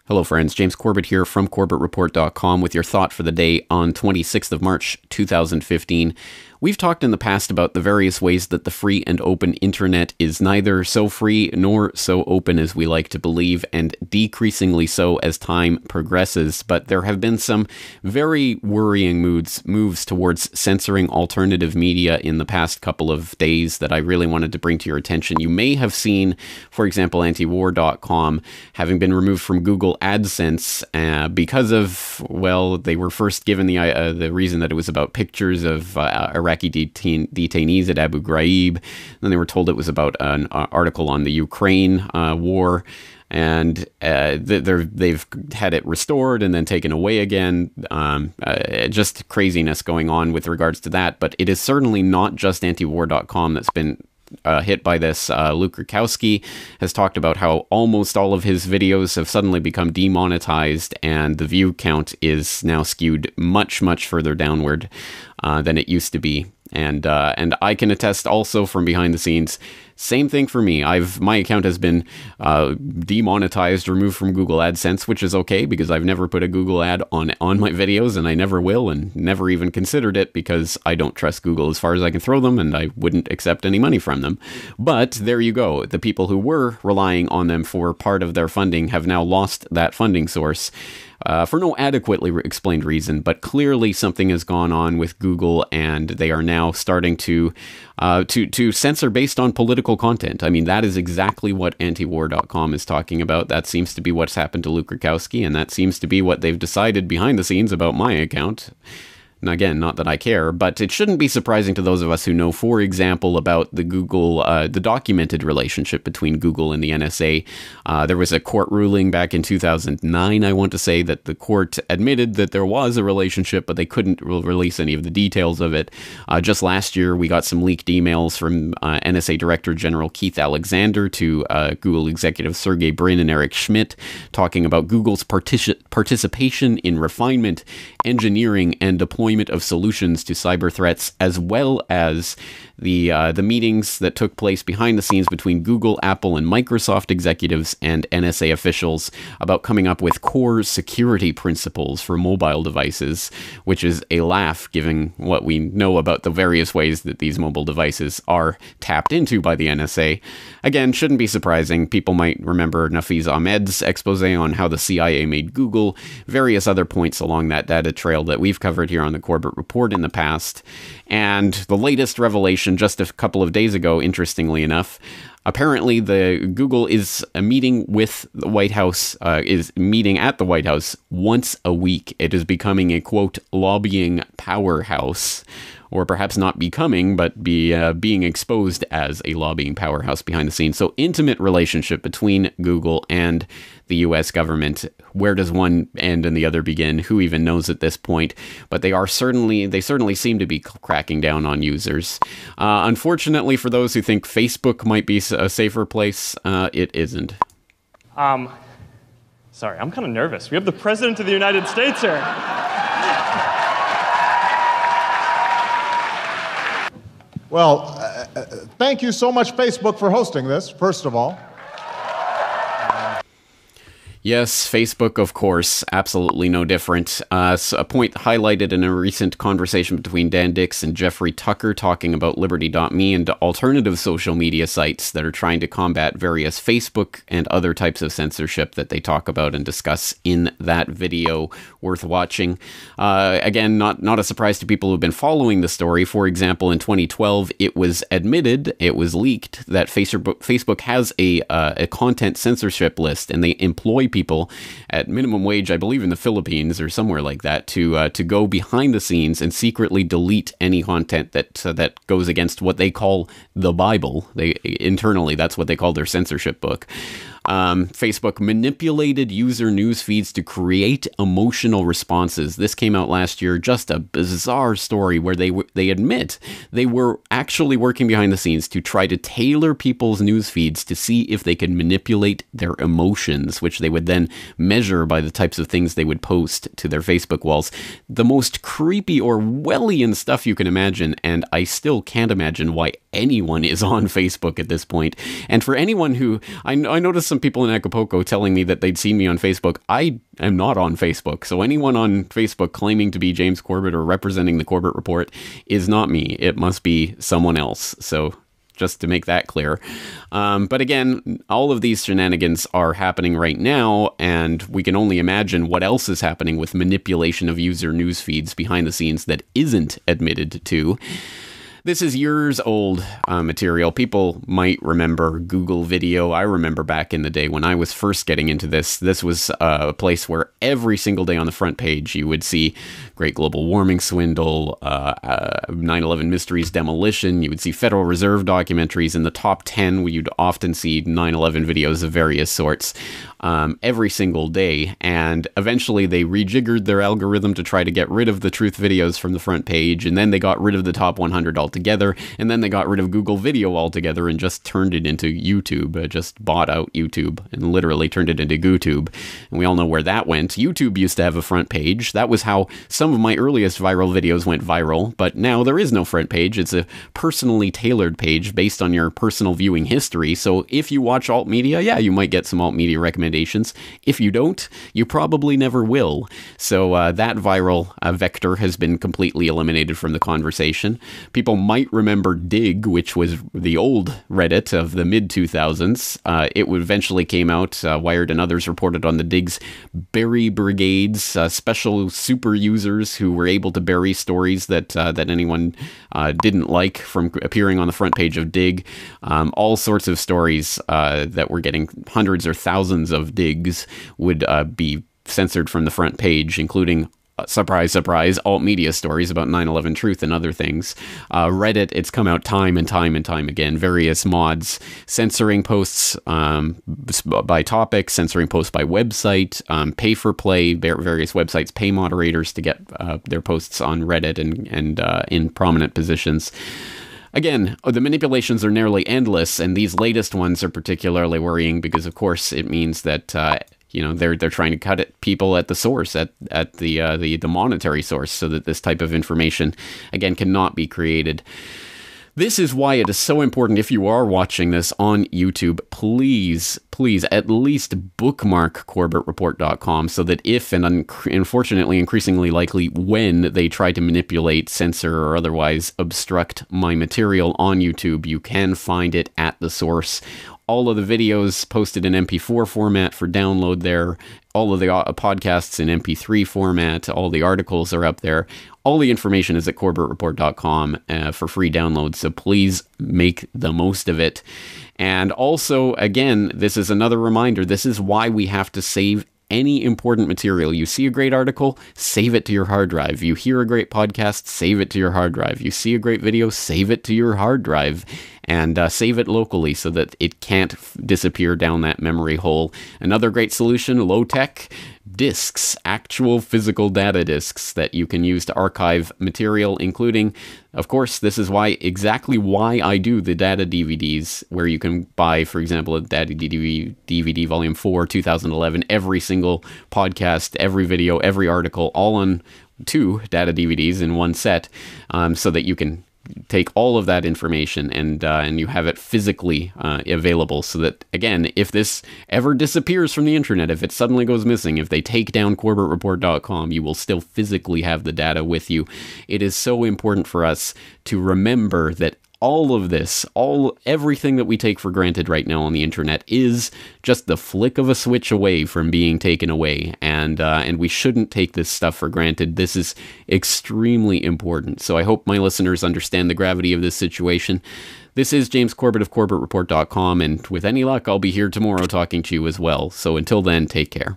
Hello friends, James Corbett here from CorbettReport.com with your thought for the day on 26th of March 2015. We've talked in the past about the various ways that the free and open internet is neither so free nor so open as we like to believe, and decreasingly so as time progresses. But there have been some very worrying moves towards censoring alternative media in the past couple of days that I really wanted to bring to your attention. You may have seen, for example, antiwar.com having been removed from Google AdSense because of, well, they were first given the reason that it was about pictures of Iraqi detainees at Abu Ghraib. Then they were told it was about an article on the Ukraine war. And they've had it restored and then taken away again. Just craziness going on with regards to that. But it is certainly not just antiwar.com that's been hit by this. Luke Rukowski has talked about how almost all of his videos have suddenly become demonetized, and the view count is now skewed much, much further downward than it used to be. And I can attest also from behind the scenes, same thing for me. My account has been demonetized, removed from Google AdSense, which is okay because I've never put a Google ad on my videos, and I never will, and never even considered it because I don't trust Google as far as I can throw them, and I wouldn't accept any money from them. But there you go. The people who were relying on them for part of their funding have now lost that funding source. For no adequately explained reason, but clearly something has gone on with Google, and they are now starting to censor based on political content. I mean, that is exactly what antiwar.com is talking about. That seems to be what's happened to Luke Rukowski, and that seems to be what they've decided behind the scenes about my account. And again, not that I care, but it shouldn't be surprising to those of us who know, for example, about the the documented relationship between Google and the NSA. There was a court ruling back in 2009, I want to say, that the court admitted that there was a relationship, but they couldn't release any of the details of it. Just last year, we got some leaked emails from NSA Director General Keith Alexander to Google executive Sergey Brin and Eric Schmidt, talking about Google's participation in refinement, engineering, and deployment of solutions to cyber threats, as well as the meetings that took place behind the scenes between Google, Apple, and Microsoft executives and NSA officials about coming up with core security principles for mobile devices, which is a laugh given what we know about the various ways that these mobile devices are tapped into by the NSA. Again, shouldn't be surprising. People might remember Nafiz Ahmed's expose on how the CIA made Google, various other points along that data trail that we've covered here on the Corbett Report in the past. And the latest revelation just a couple of days ago, interestingly enough, apparently the Google is meeting with the White House, is meeting at the White House once a week. It is becoming a, quote, lobbying powerhouse. Or perhaps not becoming, but being exposed as a lobbying powerhouse behind the scenes. So intimate relationship between Google and the U.S. government. Where does one end and the other begin? Who even knows at this point? But they certainly seem to be cracking down on users. Unfortunately, for those who think Facebook might be a safer place, it isn't. Sorry, I'm kind of nervous. We have the President of the United States here. Well, thank you so much, Facebook, for hosting this, first of all. Yes, Facebook, of course, absolutely no different. A point highlighted in a recent conversation between Dan Dix and Jeffrey Tucker talking about Liberty.me and alternative social media sites that are trying to combat various Facebook and other types of censorship that they talk about and discuss in that video. Worth watching. Again, not a surprise to people who've been following the story. For example, in 2012, it was admitted, it was leaked, that Facebook has a content censorship list, and they employ people at minimum wage, I believe in the Philippines or somewhere like that, to go behind the scenes and secretly delete any content that goes against what they call the Bible. Internally, that's what they call their censorship book. Facebook manipulated user news feeds to create emotional responses. This came out last year, just a bizarre story where they admit they were actually working behind the scenes to try to tailor people's news feeds to see if they could manipulate their emotions, which they would then measure by the types of things they would post to their Facebook walls. The most creepy Orwellian stuff you can imagine, and I still can't imagine why anyone is on Facebook at this point. And for anyone who, I noticed some some people in Acapulco telling me that they'd seen me on Facebook. I am not on Facebook. So anyone on Facebook claiming to be James Corbett or representing the Corbett Report is not me. It must be someone else. So just to make that clear. But again, all of these shenanigans are happening right now, and we can only imagine what else is happening with manipulation of user news feeds behind the scenes that isn't admitted to. This is years old material. People might remember Google Video. I remember back in the day when I was first getting into this, this was a place where every single day on the front page you would see Great Global Warming Swindle, 9/11 Mysteries Demolition. You would see Federal Reserve documentaries. In the top 10, where you'd often see 9/11 videos of various sorts every single day. And eventually they rejiggered their algorithm to try to get rid of the truth videos from the front page. And then they got rid of the top 100 altogether. And then they got rid of Google Video altogether and just turned it into YouTube, just bought out YouTube and literally turned it into GooTube. And we all know where that went. YouTube used to have a front page. That was how some of my earliest viral videos went viral. But now there is no front page. It's a personally tailored page based on your personal viewing history. So if you watch alt media, yeah, you might get some alt media recommendations. If you don't, you probably never will. So that viral vector has been completely eliminated from the conversation. People might remember Dig, which was the old Reddit of the mid-2000s. It eventually came out. Wired and others reported on the Dig's bury brigades, special super users who were able to bury stories that anyone didn't like from appearing on the front page of Dig. All sorts of stories that were getting hundreds or thousands of digs would be censored from the front page, including surprise, surprise, alt media stories about 9/11 truth and other things. Reddit, it's come out time and time and time again. Various mods censoring posts by topic, censoring posts by website, pay for play. Various websites pay moderators to get their posts on Reddit and in prominent positions. Again, the manipulations are nearly endless, and these latest ones are particularly worrying because, of course, it means that they're trying to cut at people at the source, at the monetary source, so that this type of information again cannot be created. This is why it is so important, if you are watching this on YouTube, please at least bookmark CorbettReport.com so that if, and unfortunately increasingly likely when, they try to manipulate, censor, or otherwise obstruct my material on YouTube, you can find it at the source. All of the videos posted in MP4 format for download there. All of the podcasts in MP3 format. All the articles are up there. All the information is at CorbettReport.com for free download, so please make the most of it. And also, again, this is another reminder, this is why we have to save any important material. You see a great article, save it to your hard drive. You hear a great podcast, save it to your hard drive. You see a great video, save it to your hard drive. And save it locally so that it can't disappear down that memory hole. Another great solution, low-tech, disks, actual physical data disks that you can use to archive material, including, of course, this is exactly why I do the data DVDs, where you can buy, for example, a data DVD Volume 4, 2011, every single podcast, every video, every article, all on 2 data DVDs in one set, so that you can take all of that information and you have it physically available, so that, again, if this ever disappears from the internet, if it suddenly goes missing, if they take down CorbettReport.com, you will still physically have the data with you. It is so important for us to remember that all of this, everything that we take for granted right now on the internet is just the flick of a switch away from being taken away, and we shouldn't take this stuff for granted. This is extremely important. So I hope my listeners understand the gravity of this situation. This is James Corbett of CorbettReport.com, and with any luck, I'll be here tomorrow talking to you as well. So until then, take care.